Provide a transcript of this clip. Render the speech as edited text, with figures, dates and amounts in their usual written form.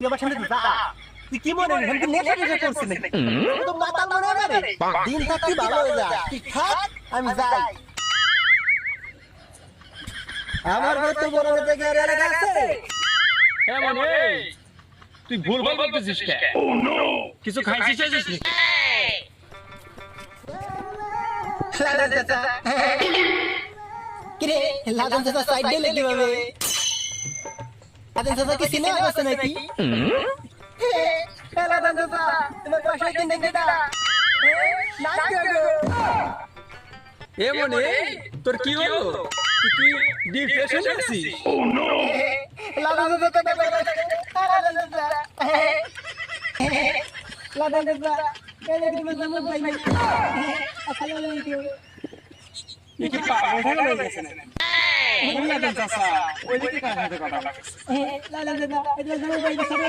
তুই আমার সামনে যা তুই কি মনে হয় আমি নেশা টেশা করছি নাকি তো মাতাল মনে হয় রে দিন থাকতে ভালো হয়ে যা তুই থাক আমি যাই আমার মতো বড় হতে গিয়ে এলাকা আছে হ্যাঁ মানে তুই ভুলভাল বলতেছিস কে ও নো কিছু খাইছিস চাইছিস নি লাদন চাচা কিরে লাদন চাচা সাইড দিয়ে লেগে যাবে লাদন চাচা কি সিনেমা করছে নাকি লাদন চাচা তোমার পাশে কিনে গেটা না গো এ মনে তোর কি হলো তুই কি ডিপ্রেশন আছিস ও নো লাদন চাচা লাদন চাচা লাদন চাচা কেন তুমি জানো ভাই ভাই আসসালামু আলাইকুম কি পাগল হয়ে গেছে না ওই লাদন চাচা ওই দিকে কার সাথে কথা বলছিস লাদন চাচা এটা জানো ভাই